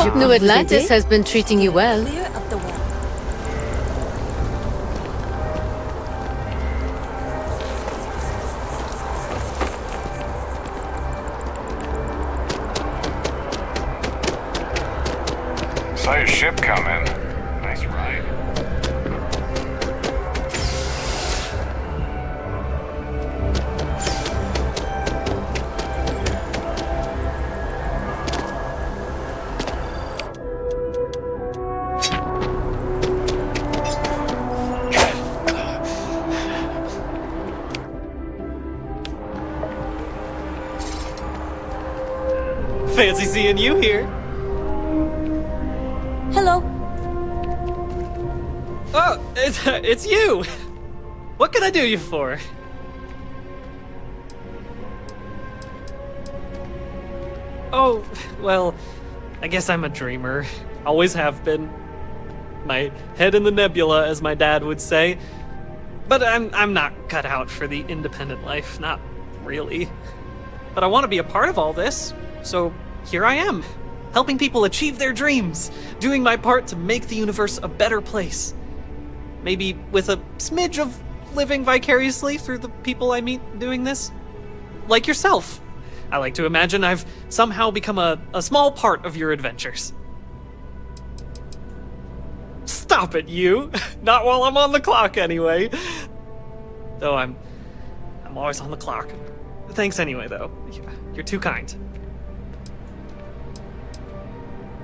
hope New Atlantis has been treating you well. Clear up the wall. Saw your ship coming. Nice ride. Fancy seeing you here. Hello. Oh, it's you. What can I do you for? Oh, well, I guess I'm a dreamer. Always have been. My head in the nebula, as my dad would say. But I'm not cut out for the independent life, not really. But I want to be a part of all this, so here I am, helping people achieve their dreams, doing my part to make the universe a better place. Maybe with a smidge of living vicariously through the people I meet doing this. Like yourself. I like to imagine I've somehow become a small part of your adventures. Stop it, you! Not while I'm on the clock, anyway. Though I'm always on the clock. Thanks anyway, though. You're too kind.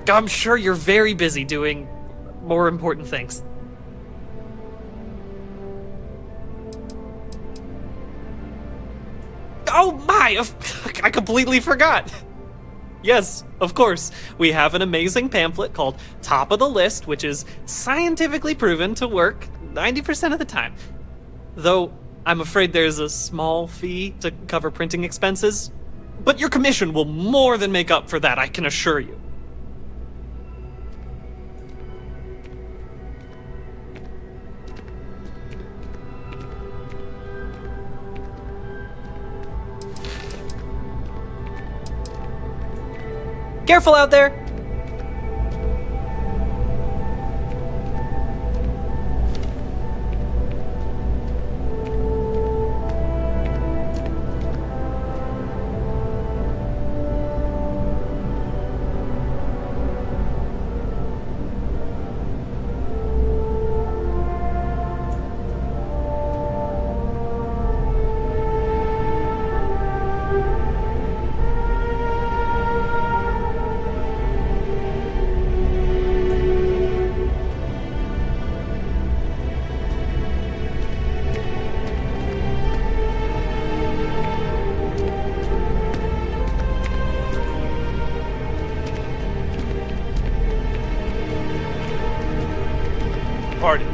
I'm sure you're very busy doing more important things. Oh my! I completely forgot! Yes, of course. We have an amazing pamphlet called Top of the List, which is scientifically proven to work 90% of the time. Though, I'm afraid there's a small fee to cover printing expenses. But your commission will more than make up for that, I can assure you. Careful out there! Party.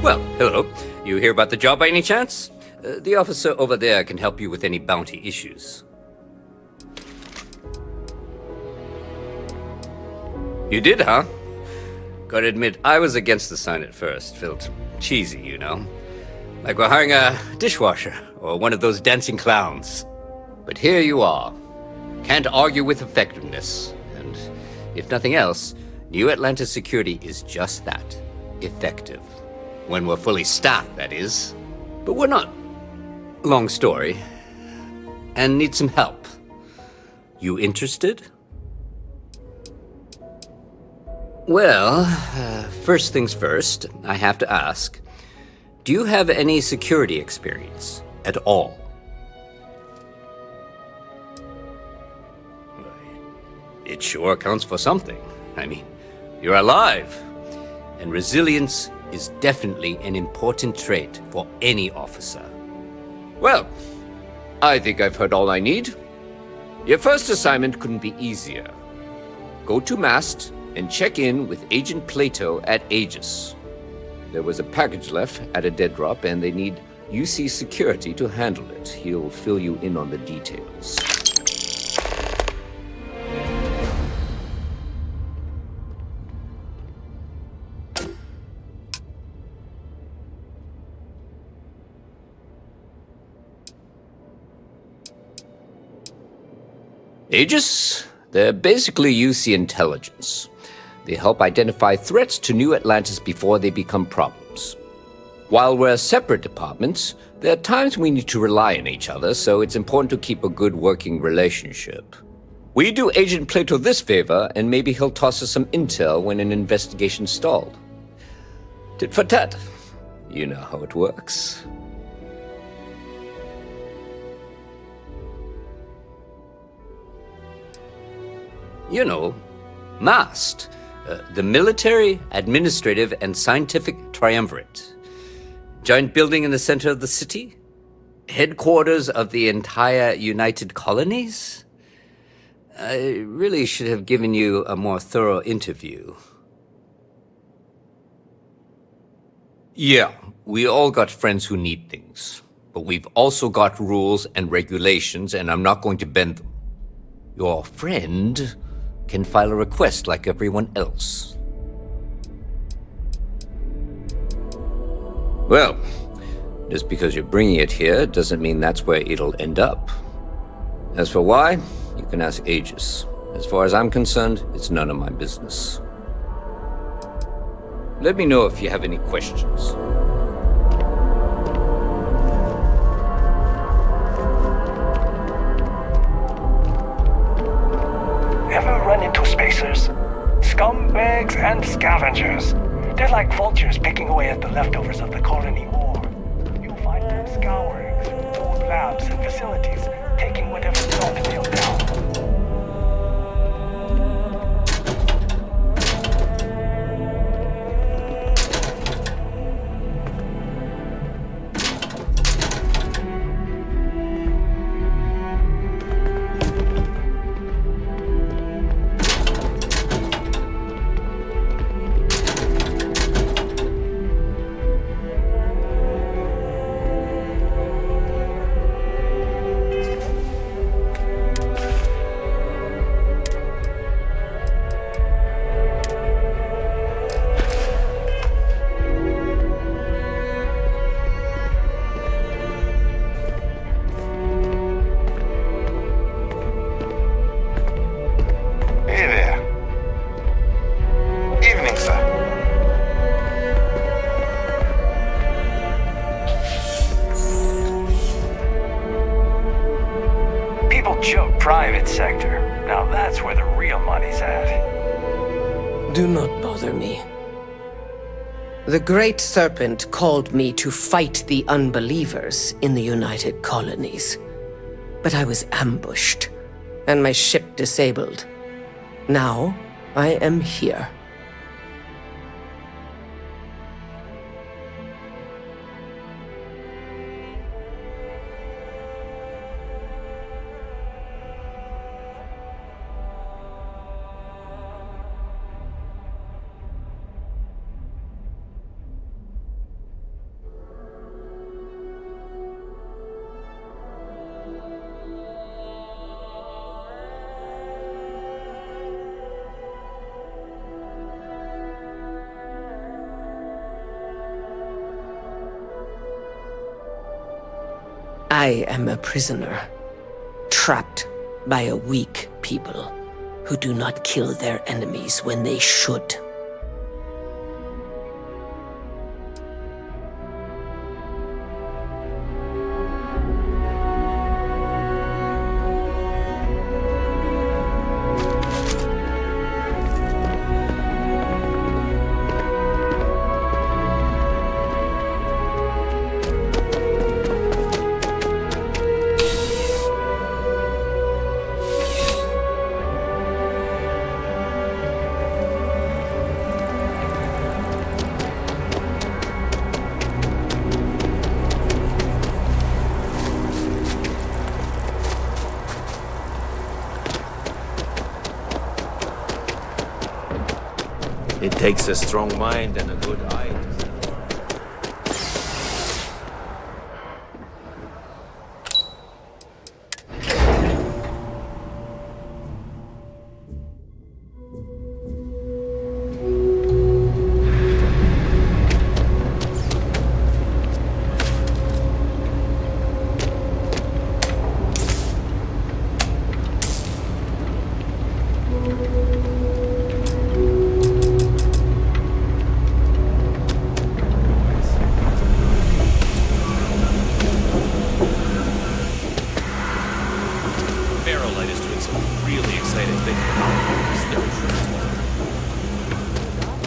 Well, hello. You hear about the job by any chance? The officer over there can help you with any bounty issues. You did, huh? Gotta admit, I was against the sign at first. Felt cheesy, you know? Like we're hiring a dishwasher or one of those dancing clowns. But here you are. Can't argue with effectiveness. And if nothing else, New Atlantis security is just that. Effective. When we're fully staffed, that is. But we're not. Long story. And need some help. You interested? Well, first things first, I have to ask, do you have any security experience at all? It sure counts for something. I mean, you're alive. And resilience is definitely an important trait for any officer. Well, I think I've heard all I need. Your first assignment couldn't be easier. Go to Mast and check in with Agent Plato at Aegis. There was a package left at a dead drop, and they need UC security to handle it. He'll fill you in on the details. Aegis? They're basically UC intelligence. They help identify threats to New Atlantis before they become problems. While we're separate departments, there are times we need to rely on each other, so it's important to keep a good working relationship. We do Agent Plato this favor, and maybe he'll toss us some intel when an investigation stalled. Tit for tat. You know how it works. You know, MAST, the Military, Administrative, and Scientific Triumvirate. Giant building in the center of the city? Headquarters of the entire United Colonies? I really should have given you a more thorough interview. Yeah, we all got friends who need things. But we've also got rules and regulations, and I'm not going to bend them. Your friend can file a request like everyone else. Well, just because you're bringing it here doesn't mean that's where it'll end up. As for why, you can ask Aegis. As far as I'm concerned, it's none of my business. Let me know if you have any questions. Ever run into spacers? Scumbags and scavengers. They're like vultures picking away at the leftovers of the colony war. You'll find them scouring through old labs and facilities, taking whatever's not nailed down. Private sector. Now that's where the real money's at. Do not bother me. The Great Serpent called me to fight the unbelievers in the United Colonies. But I was ambushed, and my ship disabled. Now, I am here. I am a prisoner, trapped by a weak people who do not kill their enemies when they should. It takes a strong mind and a good eye.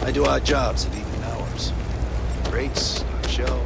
I do odd jobs at evening hours. Rates, shows.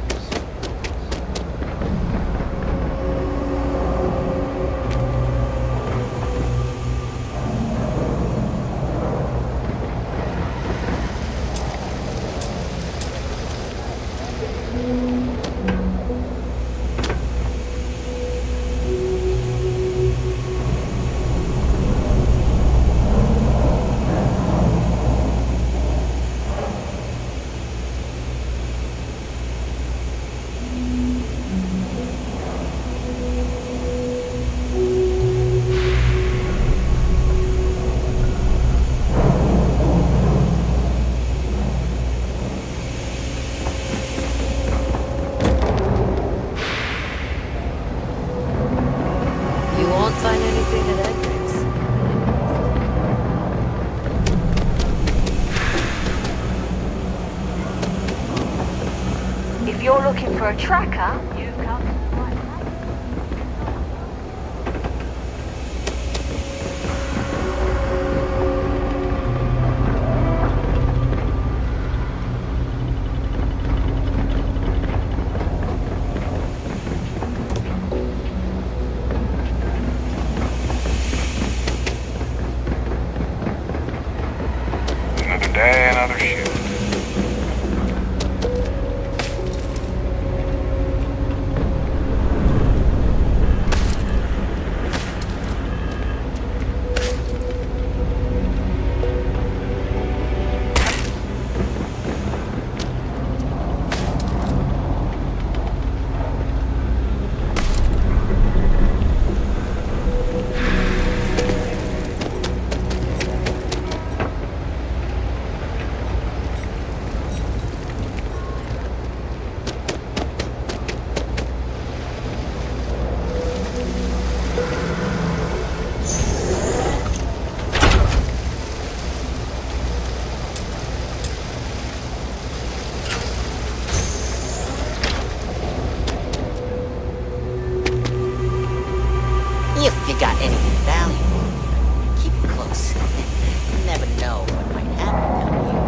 You won't find anything at Edgar's. If you're looking for a tracker, you've come to the right place. Another day, another shift. If you got anything valuable, keep it close. You never know what might happen down here.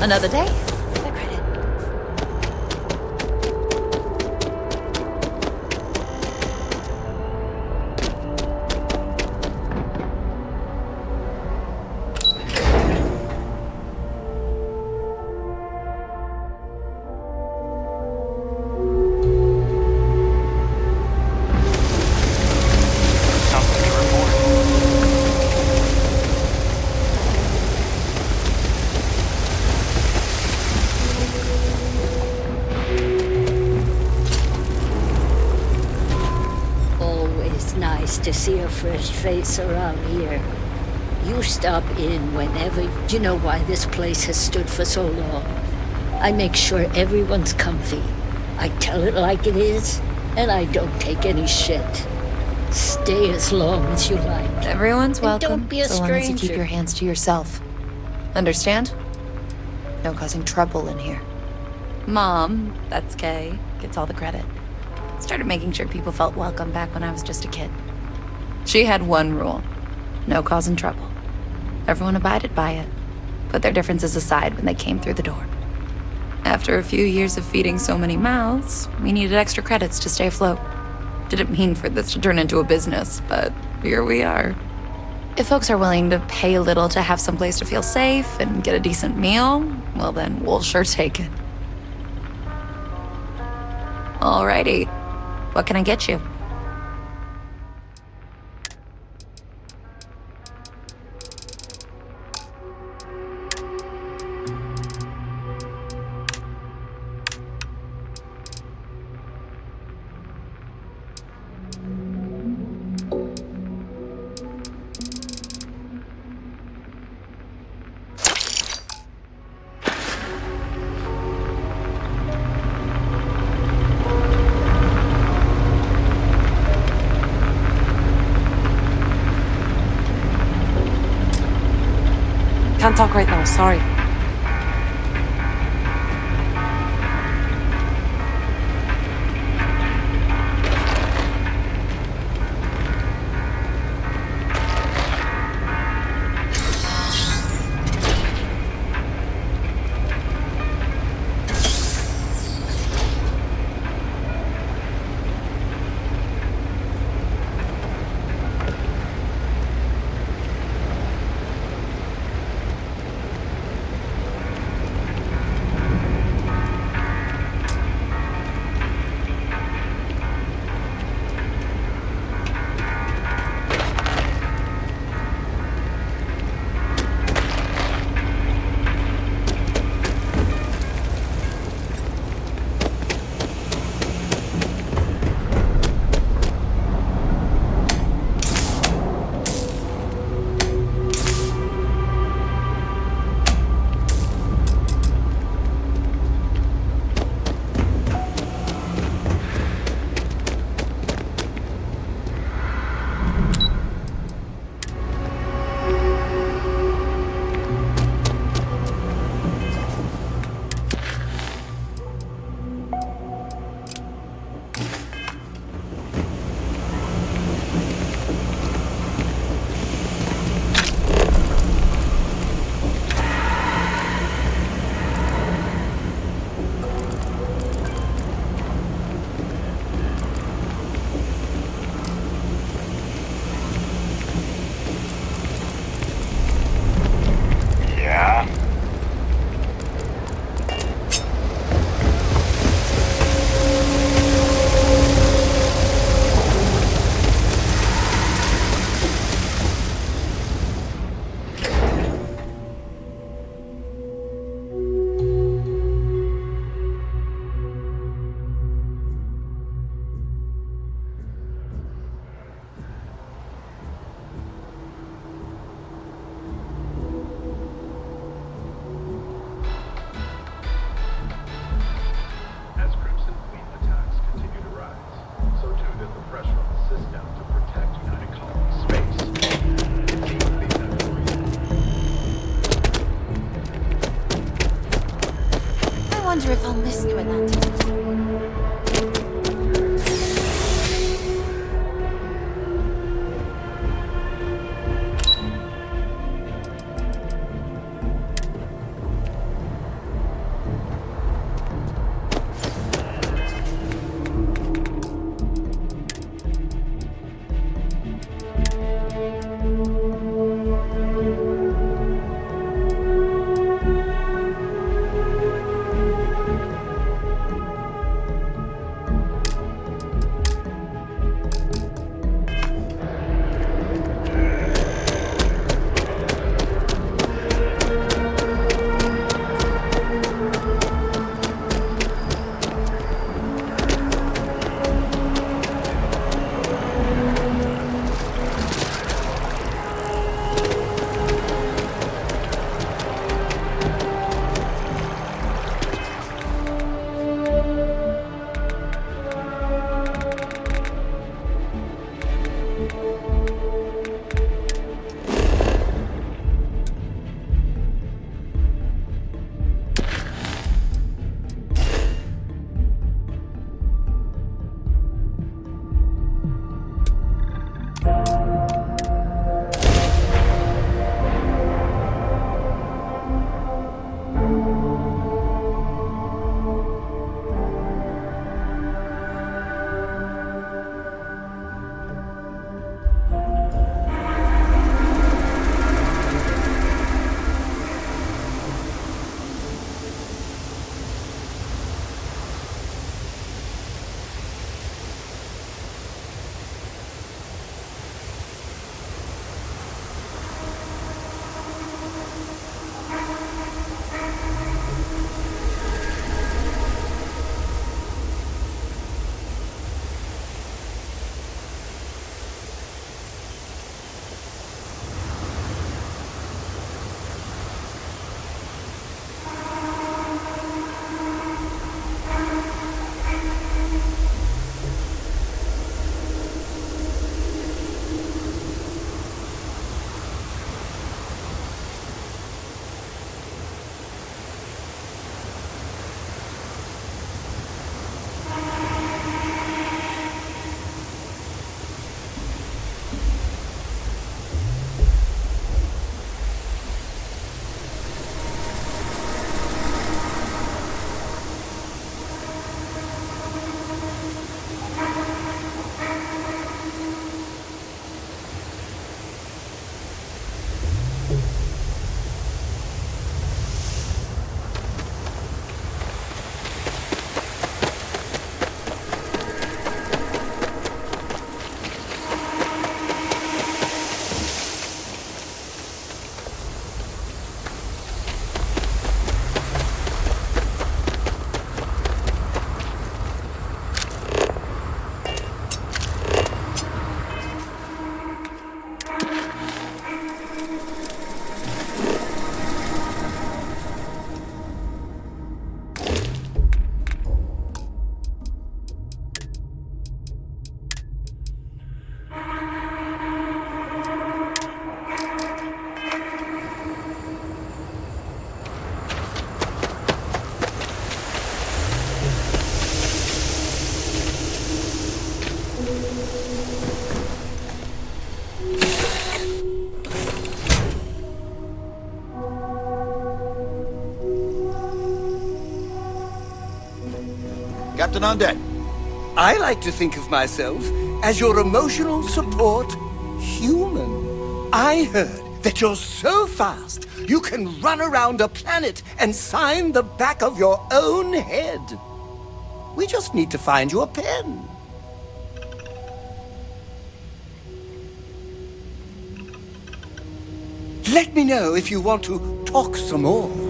Another day, another credit. Something to report. Always nice to see a fresh face around here. You stop in whenever. You know why this place has stood for so long. I make sure everyone's comfy. I tell it like it is, and I don't take any shit. Stay as long as you like. Everyone's And welcome, don't be a so long as you keep stranger. your hands to yourself. Understand? No causing trouble in here. Mom, that's Kay, gets all the credit. Started making sure people felt welcome back when I was just a kid. She had one rule: no causing trouble. Everyone abided by it, put their differences aside when they came through the door. After a few years of feeding so many mouths, we needed extra credits to stay afloat. Didn't mean for this to turn into a business, but here we are. If folks are willing to pay a little to have someplace to feel safe and get a decent meal, well then, we'll sure take it. Alrighty, what can I get you? Can't talk right now, sorry. wonder if I'll miss you in that. Captain on deck. I like to think of myself as your emotional support human. I heard that you're so fast, you can run around a planet and sign the back of your own head. We just need to find you a pen. Let me know if you want to talk some more.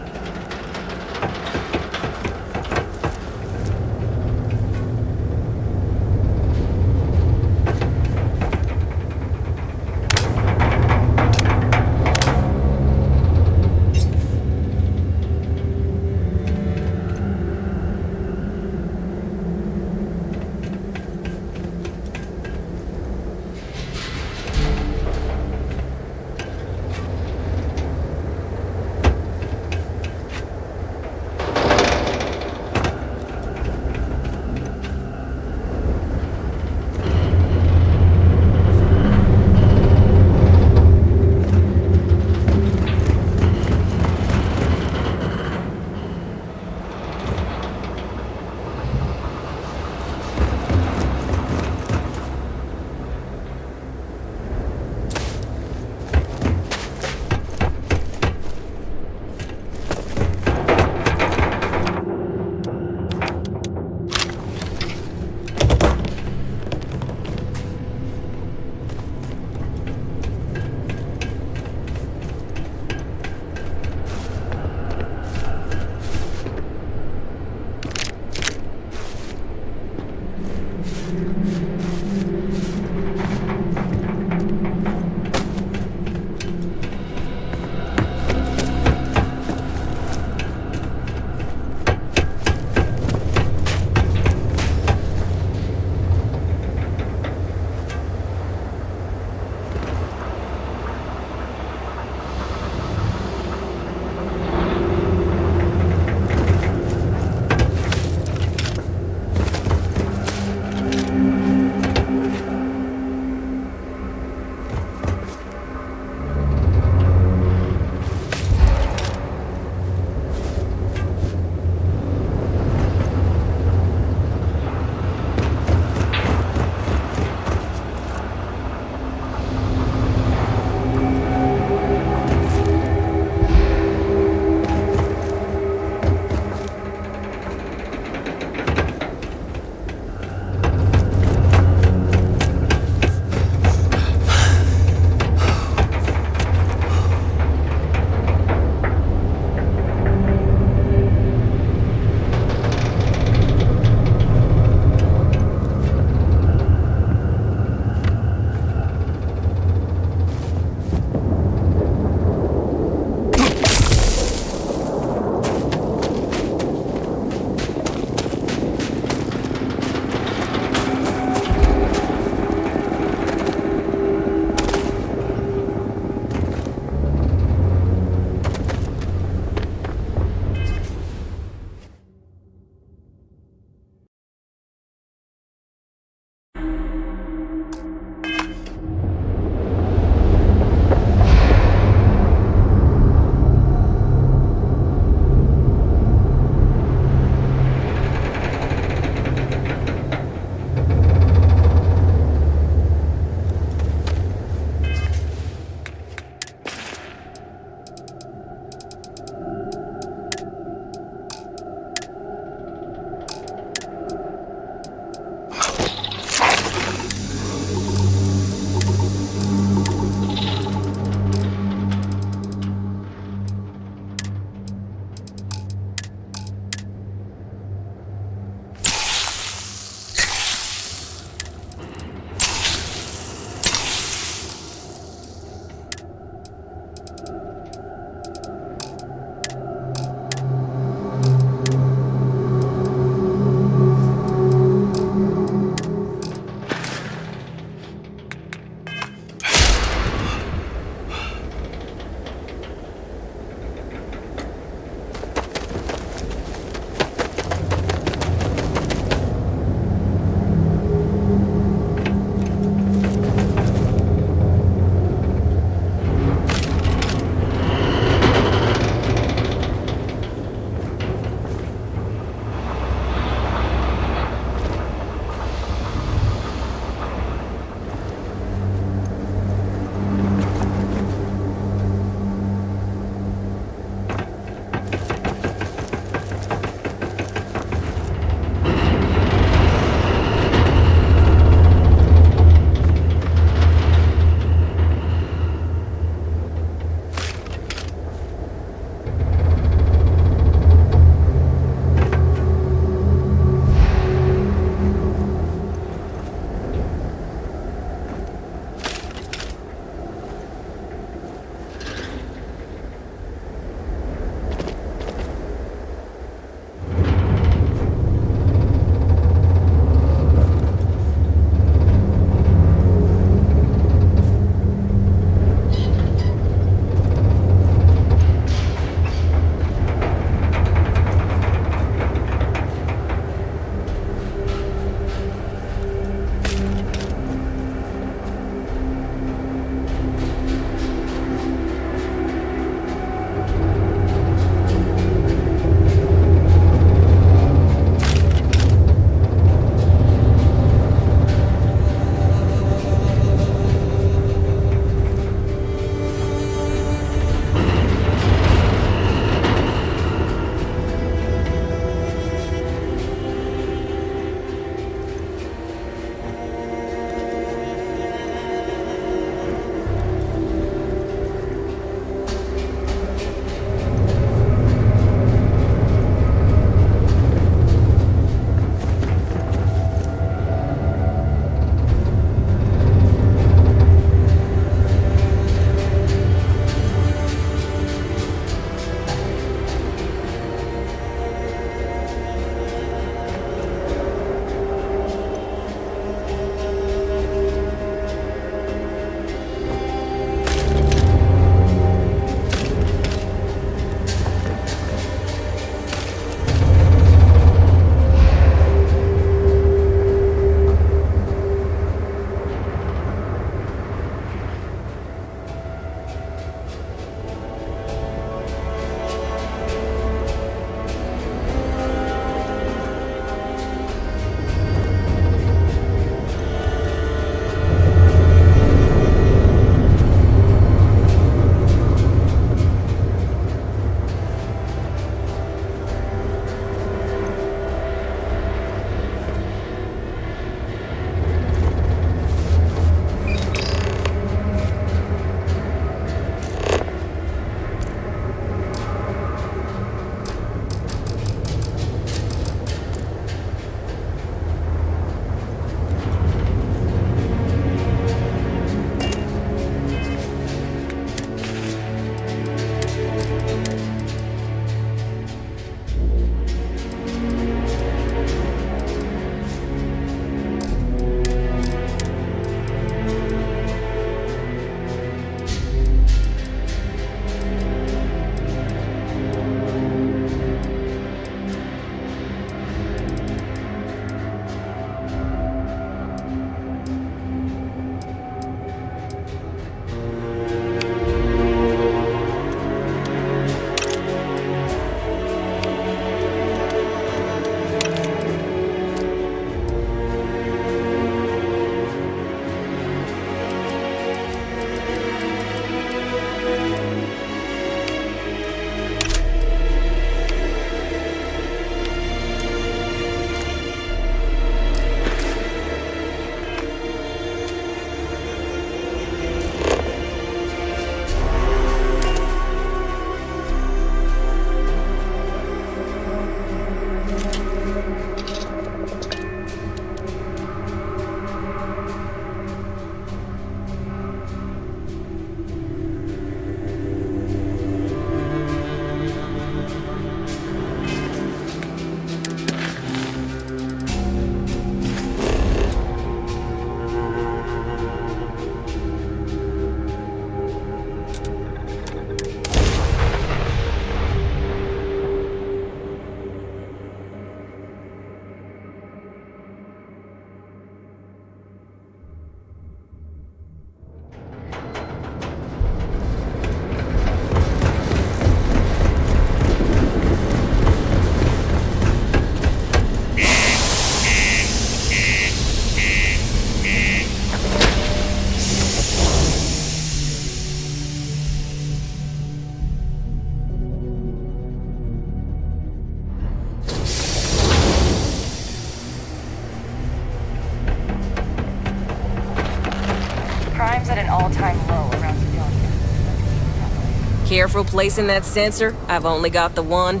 Careful placing that sensor. I've only got the one.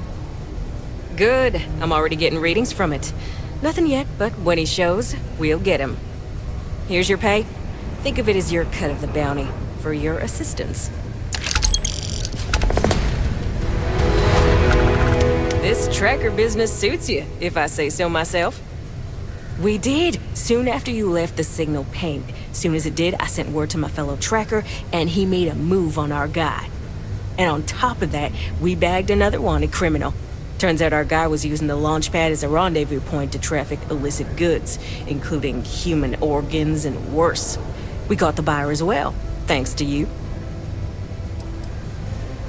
Good. I'm already getting readings from it. Nothing yet, but when he shows, we'll get him. Here's your pay. Think of it as your cut of the bounty for your assistance. This tracker business suits you, if I say so myself. We did, soon after you left the signal pinged. Soon as it did, I sent word to my fellow tracker, and he made a move on our guy. And on top of that, we bagged another wanted criminal. Turns out our guy was using the launch pad as a rendezvous point to traffic illicit goods, including human organs and worse. We caught the buyer as well, thanks to you.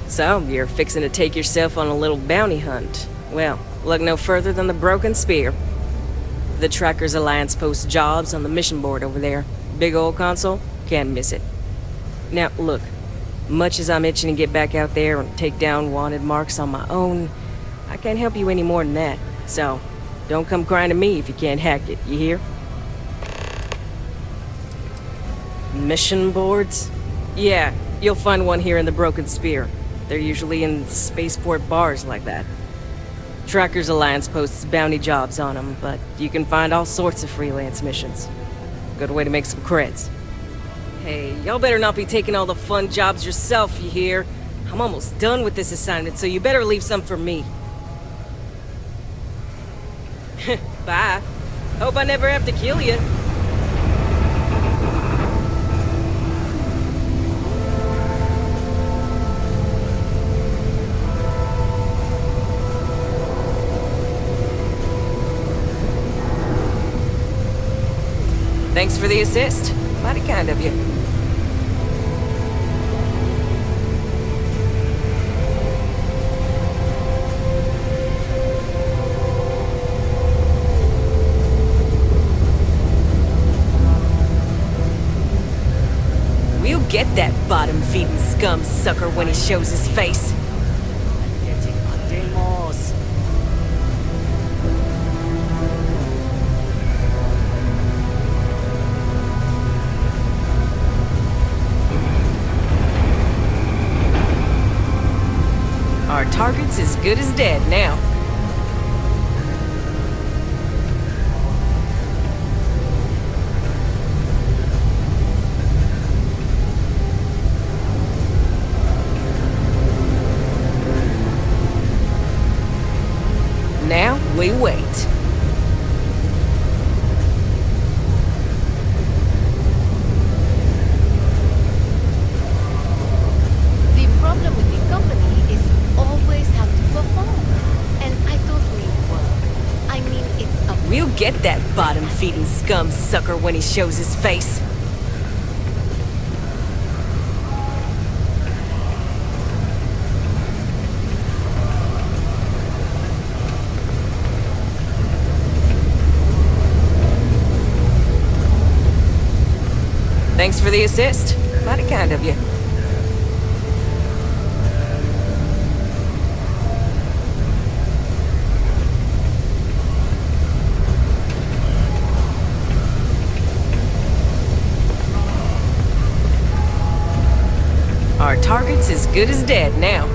So, you're fixing to take yourself on a little bounty hunt. Well, look no further than the Broken Spear. The Trackers Alliance posts jobs on the mission board over there. Big old console, can't miss it. Now, look, much as I'm itching to get back out there and take down wanted marks on my own, I can't help you any more than that. So, don't come crying to me if you can't hack it, you hear? Mission boards? Yeah, you'll find one here in the Broken Spear. They're usually in spaceport bars like that. Trackers Alliance posts bounty jobs on them, but you can find all sorts of freelance missions. Good way to make some creds. Hey, y'all better not be taking all the fun jobs yourself, you hear? I'm almost done with this assignment, so you better leave some for me. Bye. Hope I never have to kill you. Thanks for the assist. Mighty kind of you. We'll get that bottom-feeding scum sucker when he shows his face. Our target's as good as dead now. Now we wait. The problem with the company is always have to perform. And I thought we were. I mean, it's a... We'll get that bottom-feeding scum sucker when he shows his face. Thanks for the assist. Mighty kind of you. Our target's as good as dead now.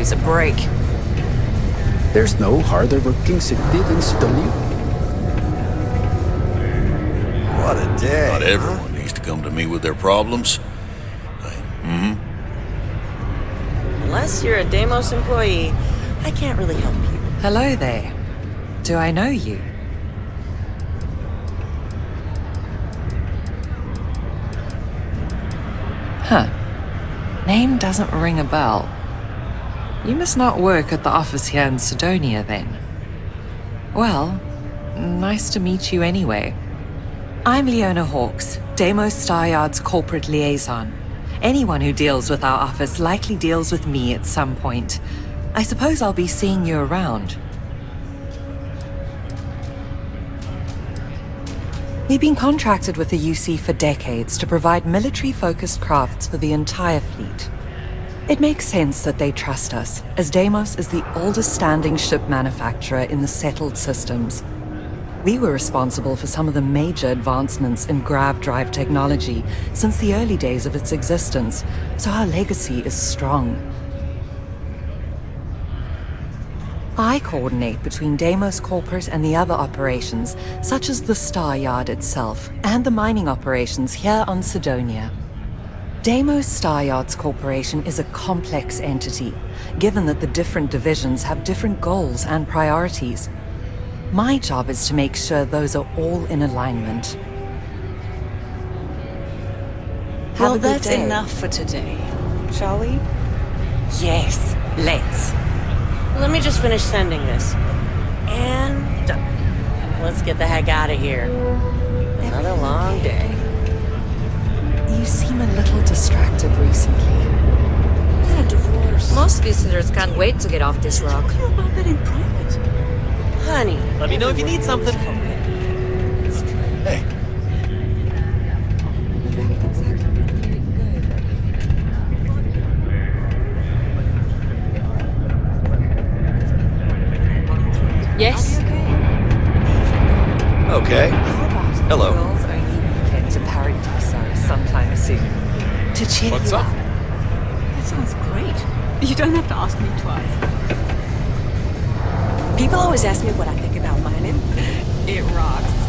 use a break. There's no harder working city than Sidonia. What a day. Not everyone needs to come to me with their problems. Unless you're a Deimos employee, I can't really help you. Hello there. Do I know you? Huh. Name doesn't ring a bell. You must not work at the office here in Sidonia, then. Well, nice to meet you anyway. I'm Leona Hawks, Deimos Staryard's corporate liaison. Anyone who deals with our office likely deals with me at some point. I suppose I'll be seeing you around. We've been contracted with the UC for decades to provide military-focused crafts for the entire fleet. It makes sense that they trust us, as Deimos is the oldest standing ship manufacturer in the settled systems. We were responsible for some of the major advancements in grav drive technology since the early days of its existence, so our legacy is strong. I coordinate between Deimos Corporate and the other operations, such as the Staryard itself, and the mining operations here on Sidonia. Deimos Staryard's corporation is a complex entity, given that the different divisions have different goals and priorities. My job is to make sure those are all in alignment. Well, that's enough for today, shall we? Yes, let's. Let me just finish sending this. And let's get the heck out of here. Another long day. You seem a little distracted recently. A divorce. Most visitors can't wait to get off this rock. Talk about that in private. Honey, Let me know if you need something. Hey, yes? okay. Hello. Girls only weekend to Paradiso sometime soon. To cheer What's you up? up. That sounds great. You don't have to ask me twice. People always ask me what I think about mining. It rocks.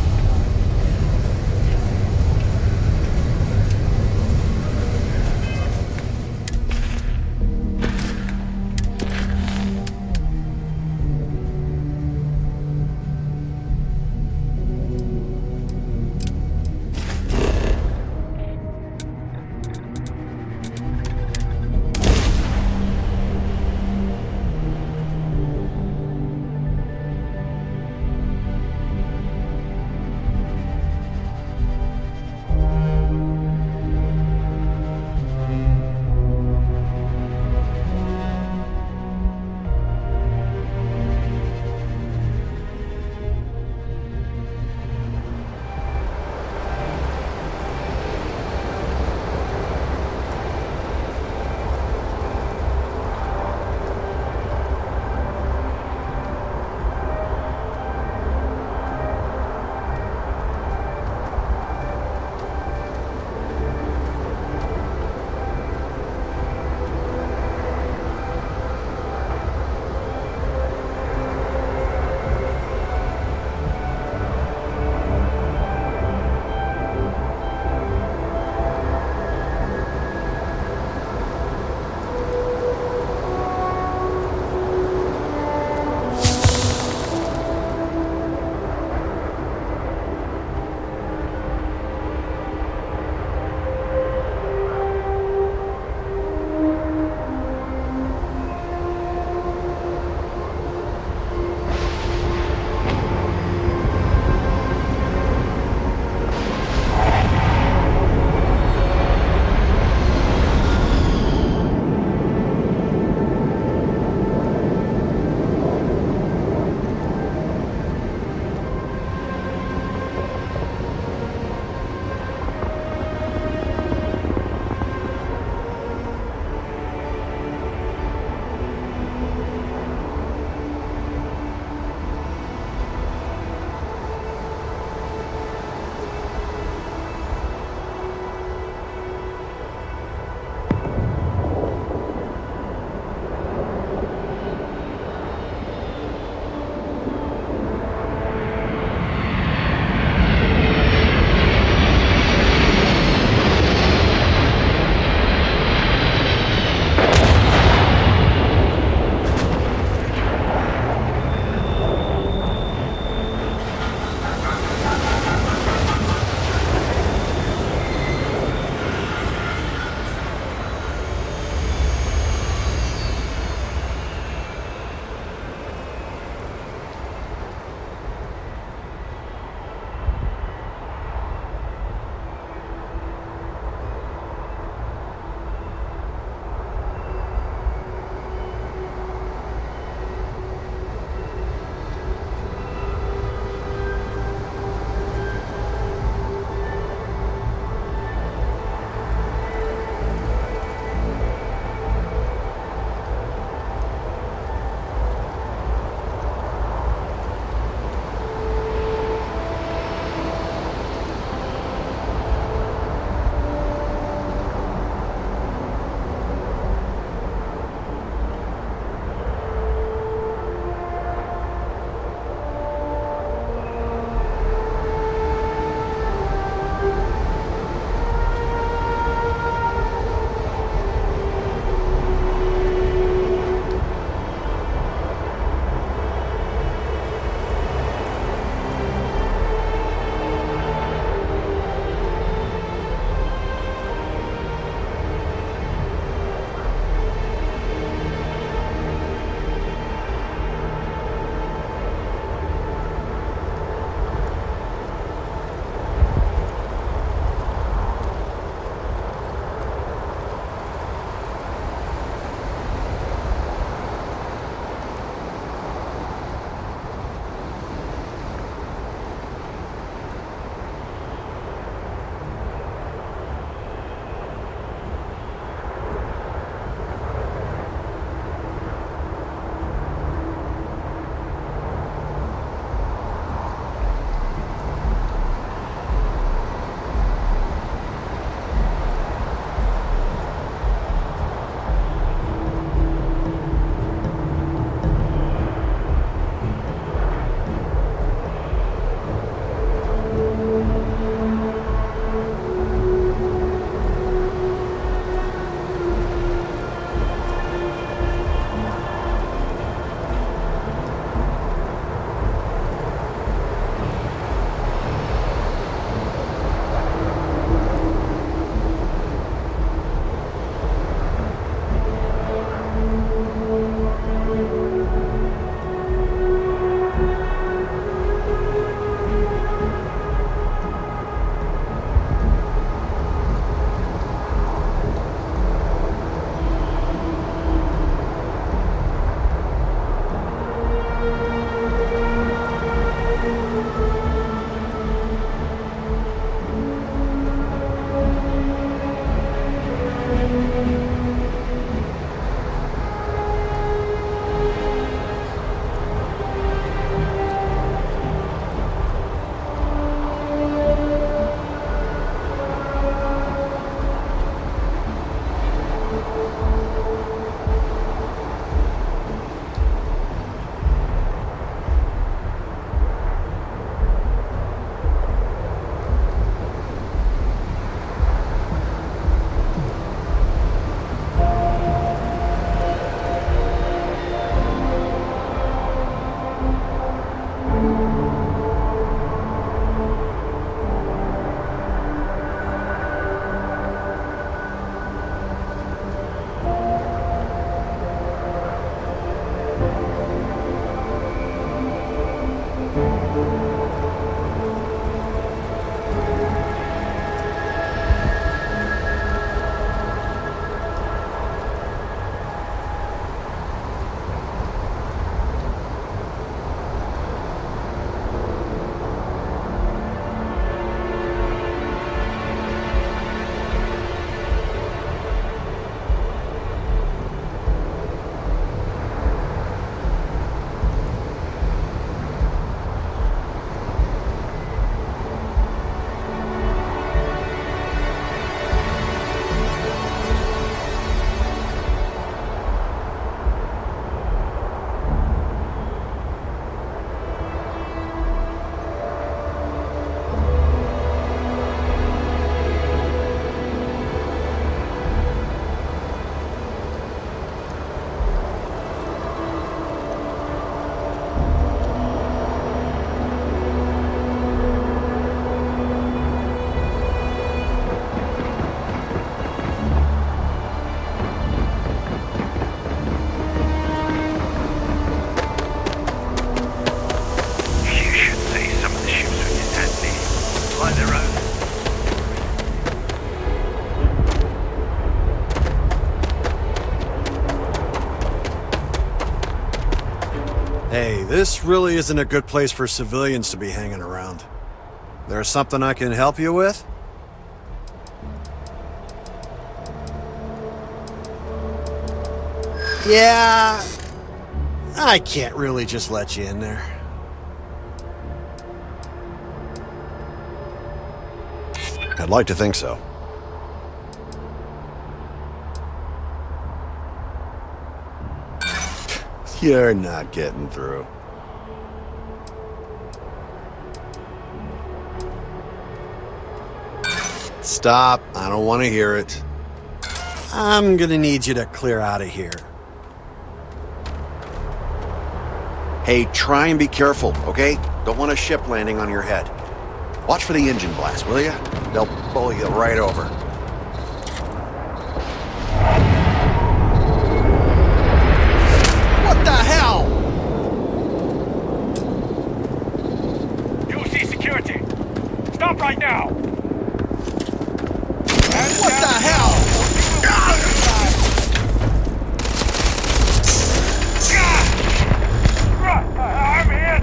This really isn't a good place for civilians to be hanging around. There's something I can help you with? Yeah, I can't really just let you in there. I'd like to think so. You're not getting through. Stop. I don't want to hear it. I'm gonna need you to clear out of here. Hey, try and be careful, okay? Don't want a ship landing on your head. Watch for the engine blast, will ya? They'll pull you right over. What the hell? UC security! Stop right now! What the hell? I'm hit!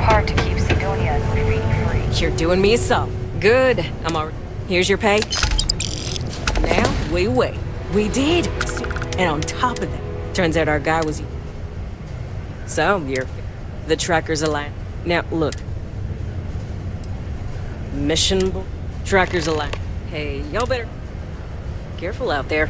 part to keep Sidonia and Graffiti free. You're doing me a solid. Good. I'm already... Here's your pay. Now, we wait. We did. And on top of that, turns out our guy was... So, you're... The tracker's aligned. Now, look. Mission... Tracker's aligned. Hey, y'all better... Careful out there.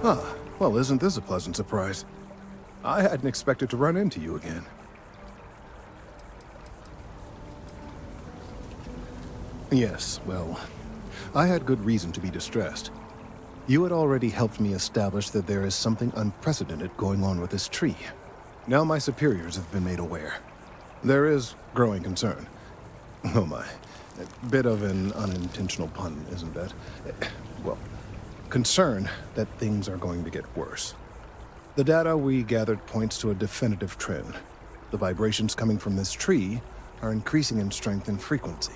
Huh. Well, isn't this a pleasant surprise? I hadn't expected to run into you again. Yes, well, I had good reason to be distressed. You had already helped me establish that there is something unprecedented going on with this tree. Now my superiors have been made aware. There is growing concern. Oh my. A bit of an unintentional pun, isn't that? Well, concern that things are going to get worse. The data we gathered points to a definitive trend. The vibrations coming from this tree are increasing in strength and frequency.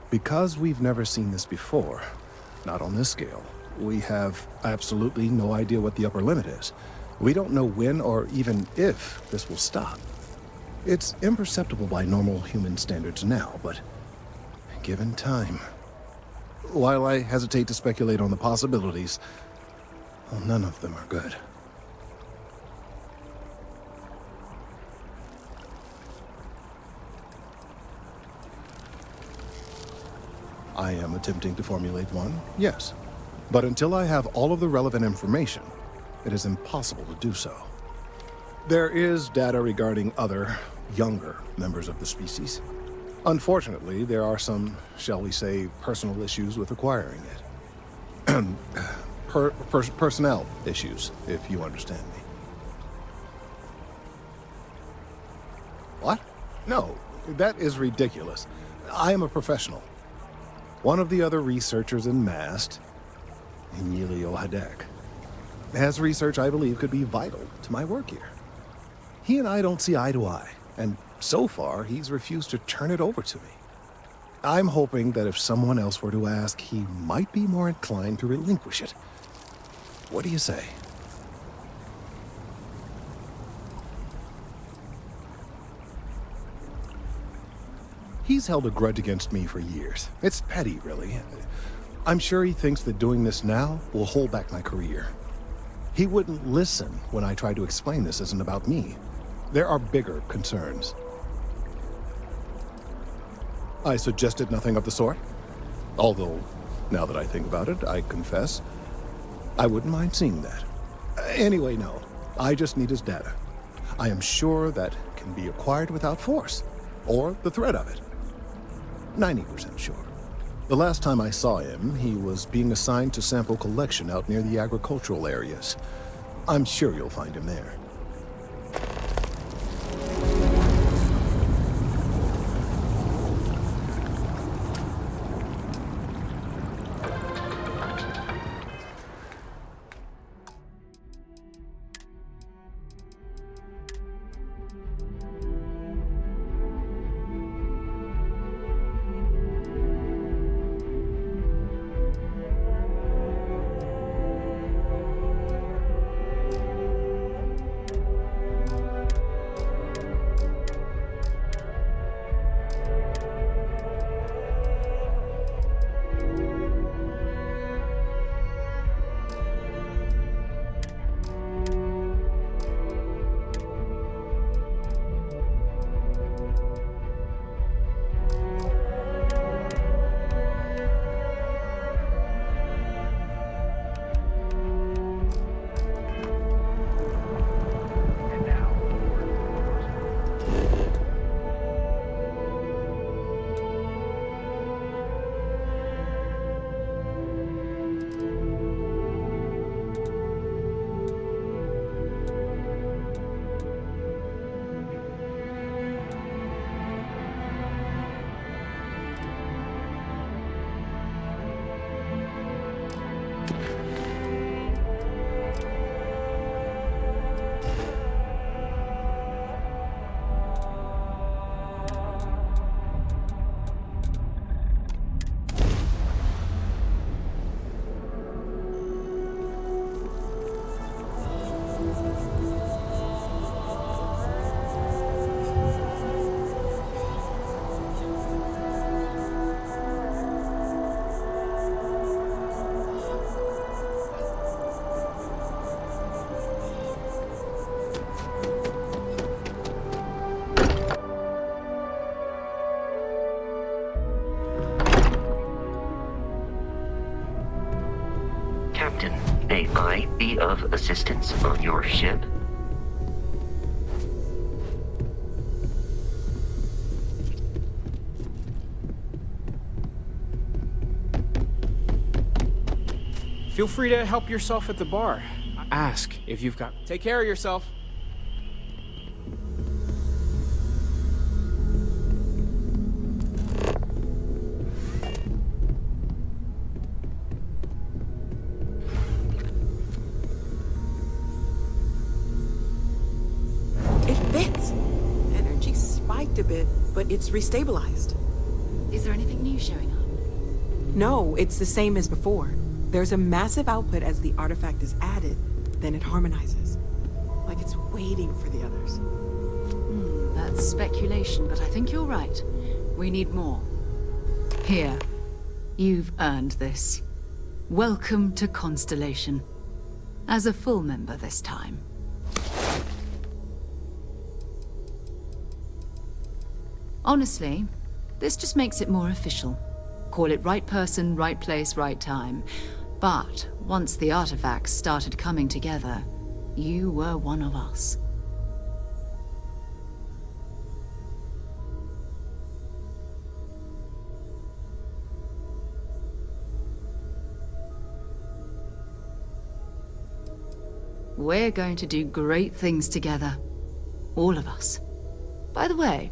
Because we've never seen this before, not on this scale, we have absolutely no idea what the upper limit is. We don't know when or even if this will stop. It's imperceptible by normal human standards now, but given time... While I hesitate to speculate on the possibilities, well, none of them are good. I am attempting to formulate one, yes. But until I have all of the relevant information, it is impossible to do so. There is data regarding other, younger members of the species. Unfortunately, there are some, shall we say, personal issues with acquiring it. Personnel issues, if you understand me. What? No, that is ridiculous. I am a professional. One of the other researchers in MAST, Emilio Hadek, has research I believe could be vital to my work here. He and I don't see eye to eye, and so far he's refused to turn it over to me. I'm hoping that if someone else were to ask, he might be more inclined to relinquish it. What do you say? He's held a grudge against me for years. It's petty, really. I'm sure he thinks that doing this now will hold back my career. He wouldn't listen when I tried to explain this isn't about me. There are bigger concerns. I suggested nothing of the sort. Although, now that I think about it, I confess, I wouldn't mind seeing that. Anyway, no. I just need his data. I am sure that can be acquired without force, or the threat of it. 90% sure. The last time I saw him, he was being assigned to sample collection out near the agricultural areas. I'm sure you'll find him there. Captain, may I be of assistance on your ship? Feel free to help yourself at the bar. Ask if you've got... Take care of yourself. It fits. Energy spiked a bit, but it's restabilized. Is there anything new showing up? No, it's the same as before. There's a massive output as the artifact is added, then it harmonizes. Like it's waiting for the others. That's speculation, but I think you're right. We need more. Here. You've earned this. Welcome to Constellation. As a full member this time. Honestly, this just makes it more official. Call it right person, right place, right time. But once the artifacts started coming together, you were one of us. We're going to do great things together. All of us. By the way,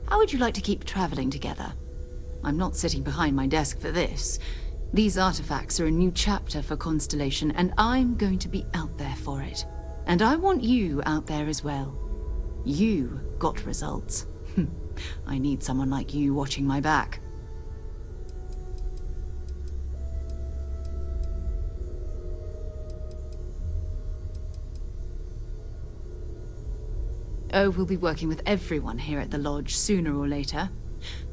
how would you like to keep traveling together? I'm not sitting behind my desk for this. These artifacts are a new chapter for Constellation, and I'm going to be out there for it. And I want you out there as well. You got results. I need someone like you watching my back. CEO will be working with everyone here at the lodge sooner or later.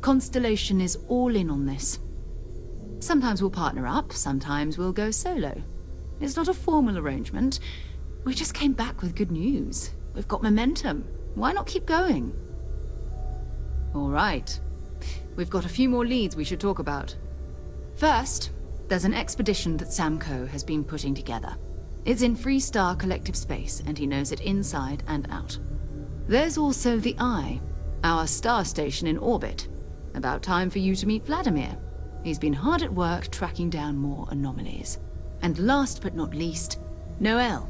Constellation is all in on this. Sometimes we'll partner up, sometimes we'll go solo. It's not a formal arrangement. We just came back with good news. We've got momentum. Why not keep going? All right. We've got a few more leads we should talk about. First, there's an expedition that Samco has been putting together. It's in Freestar Collective Space, and he knows it inside and out. There's also the Eye, our star station in orbit. About time for you to meet Vladimir. He's been hard at work tracking down more anomalies. And last but not least, Noel.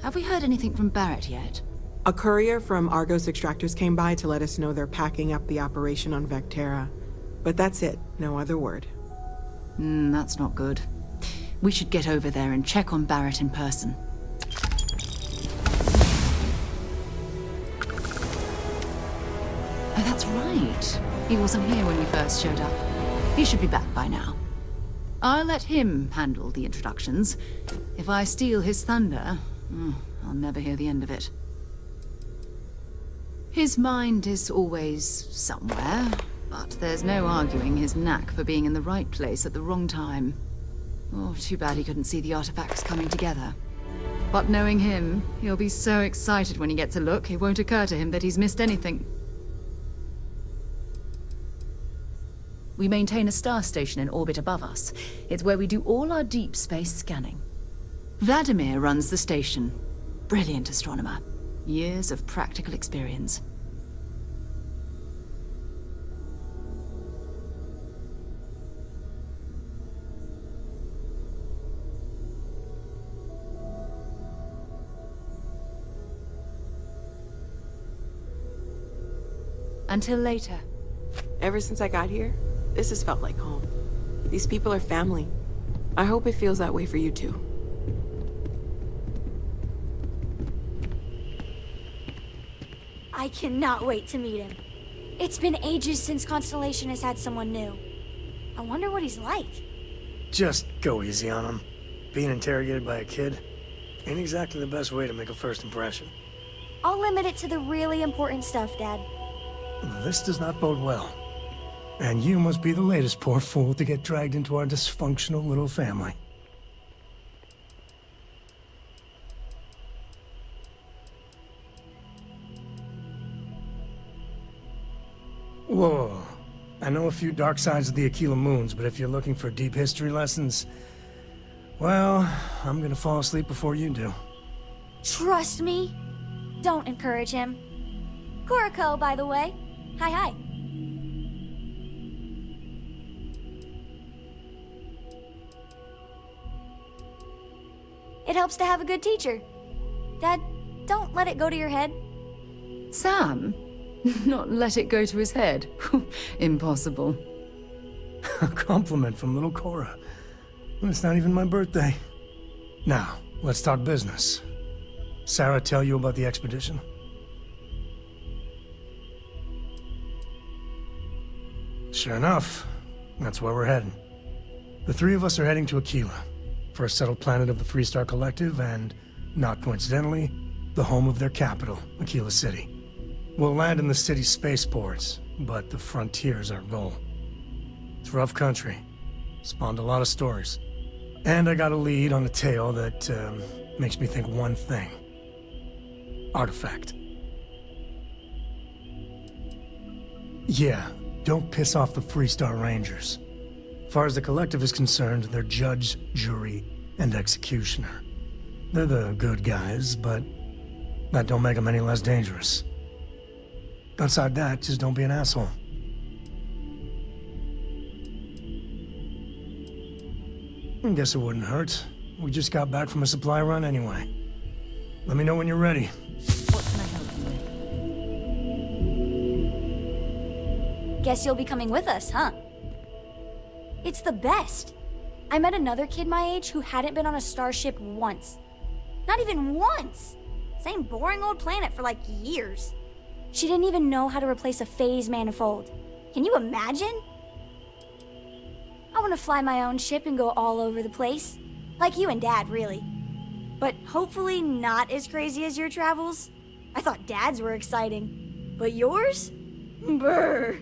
Have we heard anything from Barrett yet? A courier from Argos Extractors came by to let us know they're packing up the operation on Vectera. But that's it, no other word. That's not good. We should get over there and check on Barrett in person. Oh, that's right. He wasn't here when we first showed up. He should be back by now. I'll let him handle the introductions. If I steal his thunder, I'll never hear the end of it. His mind is always somewhere, but there's no arguing his knack for being in the right place at the wrong time. Oh, too bad he couldn't see the artifacts coming together. But knowing him, he'll be so excited when he gets a look, it won't occur to him that he's missed anything. We maintain a star station in orbit above us. It's where we do all our deep space scanning. Vladimir runs the station. Brilliant astronomer. Years of practical experience. Until later. Ever since I got here, this has felt like home. These people are family. I hope it feels that way for you too. I cannot wait to meet him. It's been ages since Constellation has had someone new. I wonder what he's like. Just go easy on him. Being interrogated by a kid ain't exactly the best way to make a first impression. I'll limit it to the really important stuff, Dad. This does not bode well. And you must be the latest poor fool to get dragged into our dysfunctional little family. Whoa. I know a few dark sides of the Aquila Moons, but if you're looking for deep history lessons, well, I'm gonna fall asleep before you do. Trust me. Don't encourage him. Kuriko, by the way. Hi. It helps to have a good teacher. Dad, don't let it go to your head. Sam? Not let it go to his head? Impossible. A compliment from little Cora. It's not even my birthday. Now, let's talk business. Sarah tell you about the expedition? Sure enough, that's where we're heading. The three of us are heading to Aquila, first settled planet of the Freestar Collective and, not coincidentally, the home of their capital, Aquila City. We'll land in the city's spaceports, but the frontier's our goal. It's rough country. Spawned a lot of stories. And I got a lead on a tale that makes me think one thing. Artifact. Yeah, don't piss off the Freestar Rangers. As far as the Collective is concerned, they're judge, jury, and executioner. They're the good guys, but that don't make them any less dangerous. Outside that, just don't be an asshole. I guess it wouldn't hurt. We just got back from a supply run anyway. Let me know when you're ready. What can I help you with? Guess you'll be coming with us, huh? It's the best. I met another kid my age who hadn't been on a starship once. Not even once! Same boring old planet for like years. She didn't even know how to replace a phase manifold. Can you imagine? I want to fly my own ship and go all over the place. Like you and Dad, really. But hopefully not as crazy as your travels. I thought Dad's were exciting. But yours? Brr.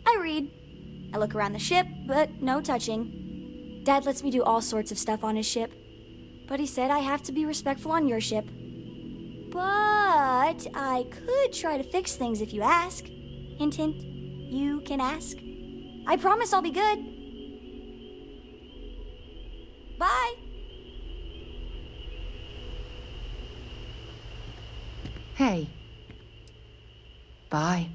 I read. I look around the ship, but no touching. Dad lets me do all sorts of stuff on his ship. But he said I have to be respectful on your ship. But I could try to fix things if you ask. Hint, hint. You can ask. I promise I'll be good. Bye. Hey. Bye.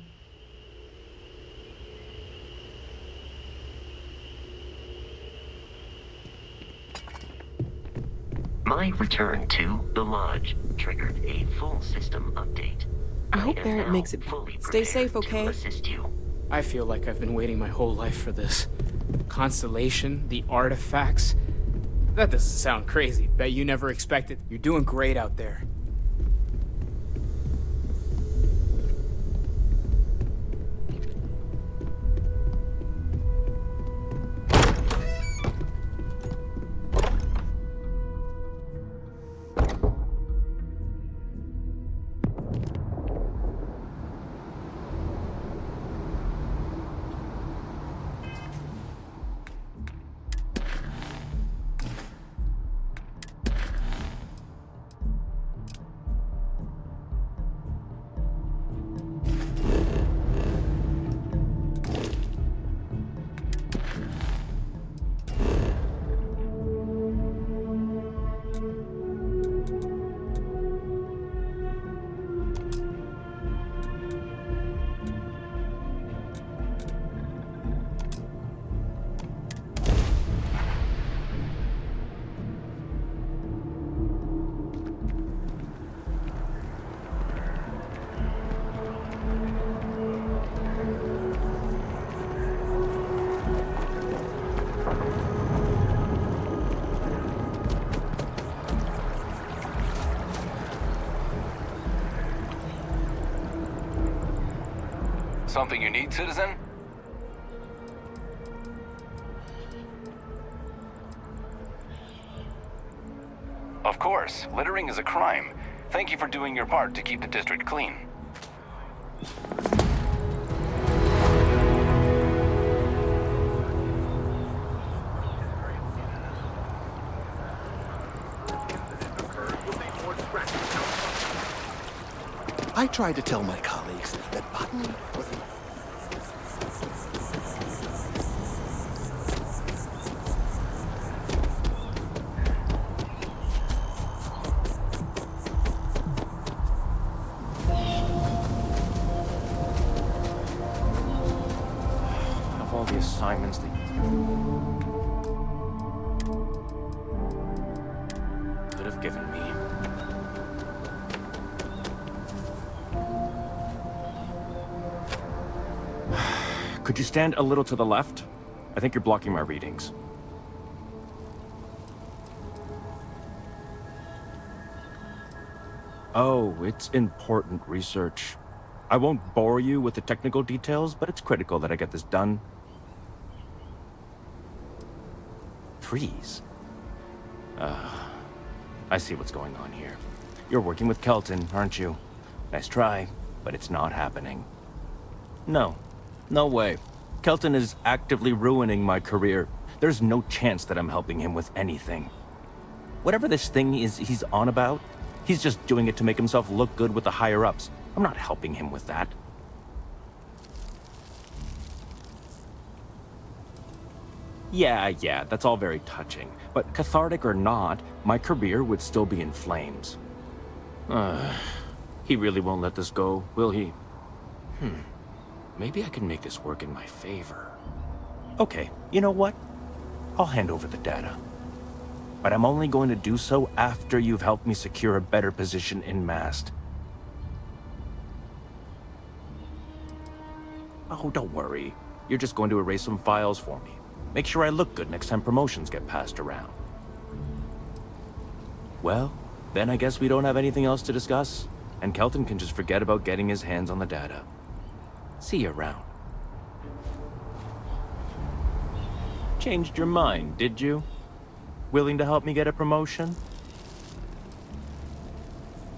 My return to the lodge triggered a full system update. I hope Barrett makes it back. Stay safe, okay? Assist you. I feel like I've been waiting my whole life for this. Constellation, the artifacts. That doesn't sound crazy. Bet you never expected. You're doing great out there. Something you need, citizen? Of course, littering is a crime. Thank you for doing your part to keep the district clean. I tried to tell my colleagues that botany was... Of all the assignments that could have given me. Could you stand a little to the left? I think you're blocking my readings. Oh, it's important research. I won't bore you with the technical details, but it's critical that I get this done. Trees. I see what's going on here. You're working with Kelton, aren't you? Nice try, but it's not happening. No. No way. Kelton is actively ruining my career. There's no chance that I'm helping him with anything. Whatever this thing is he's on about, he's just doing it to make himself look good with the higher-ups. I'm not helping him with that. Yeah, that's all very touching. But cathartic or not, my career would still be in flames. He really won't let this go, will he? Maybe I can make this work in my favor. Okay, you know what? I'll hand over the data. But I'm only going to do so after you've helped me secure a better position in Mast. Oh, don't worry. You're just going to erase some files for me. Make sure I look good next time promotions get passed around. Well, then I guess we don't have anything else to discuss, and Kelton can just forget about getting his hands on the data. See you around. Changed your mind, did you? Willing to help me get a promotion?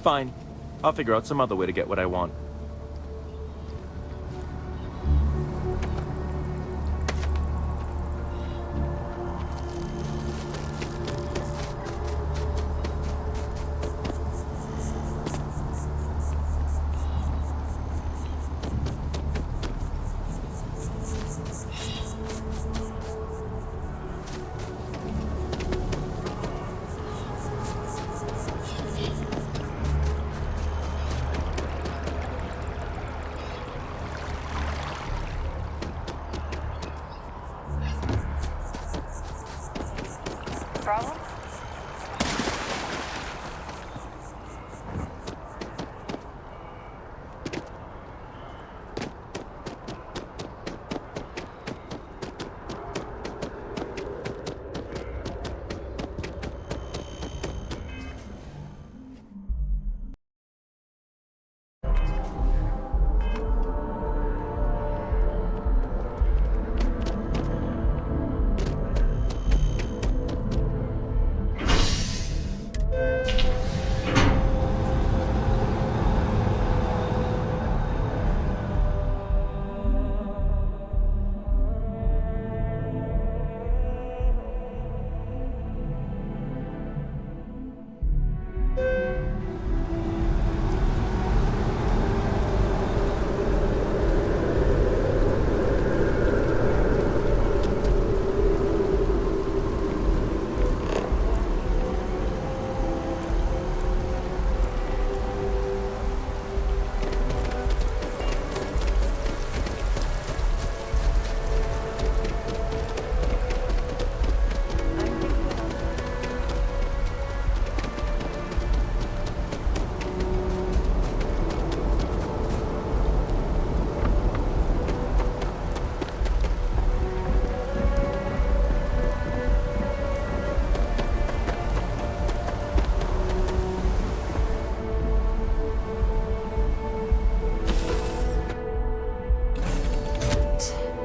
Fine. I'll figure out some other way to get what I want. Problem?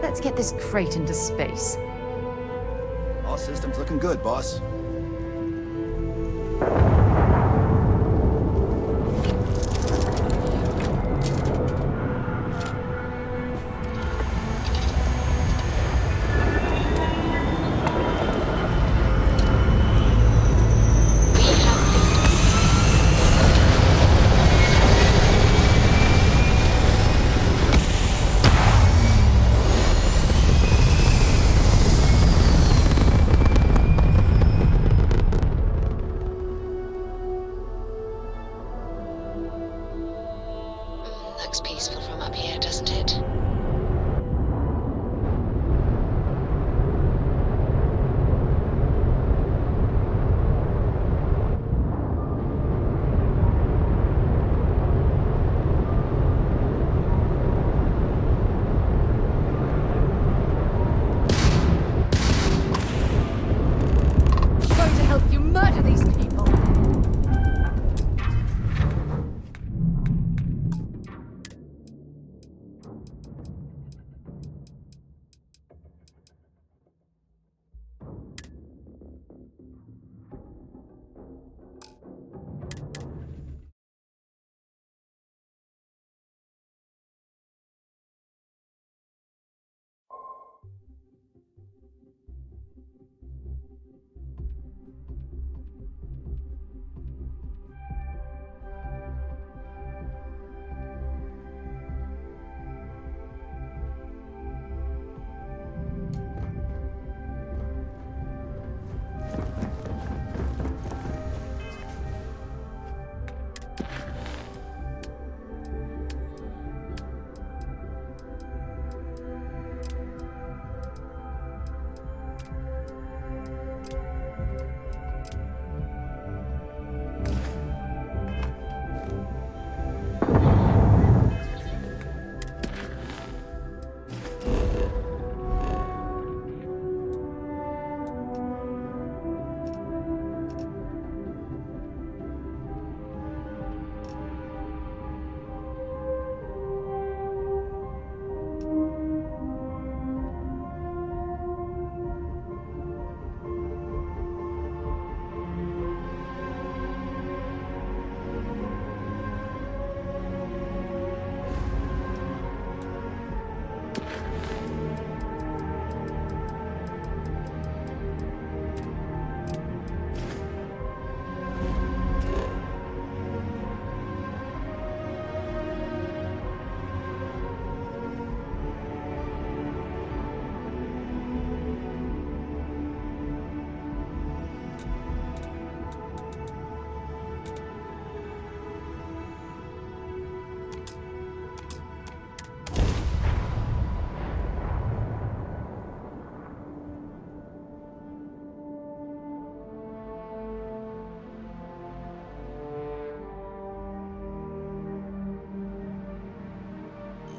Let's get this crate into space. All systems looking good, boss.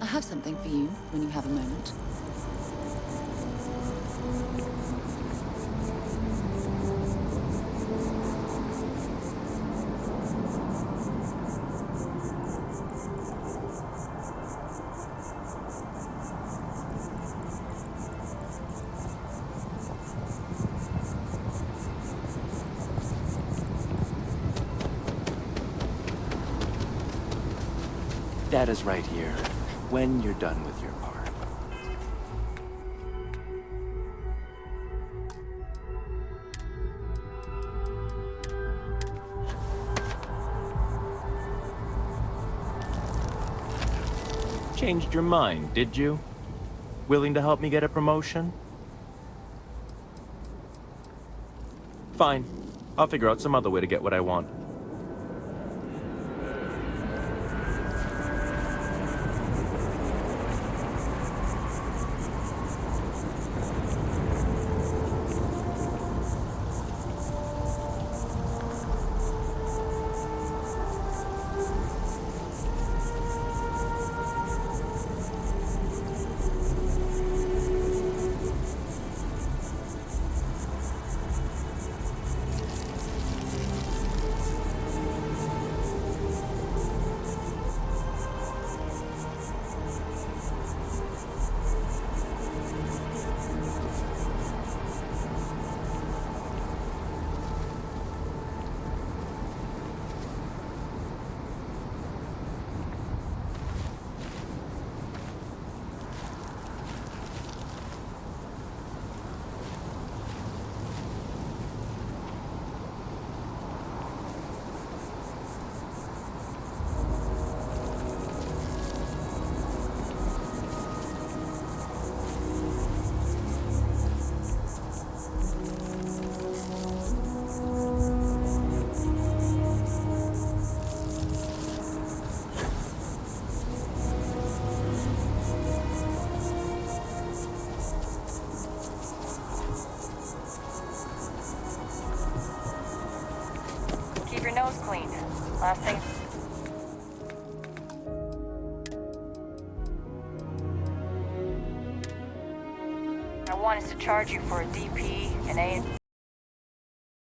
I have something for you when you have a moment. Data's right here, when you're done with your part. Changed your mind, did you? Willing to help me get a promotion? Fine. I'll figure out some other way to get what I want. Keep your nose clean. Last thing. I want is to charge you for a DP, an A.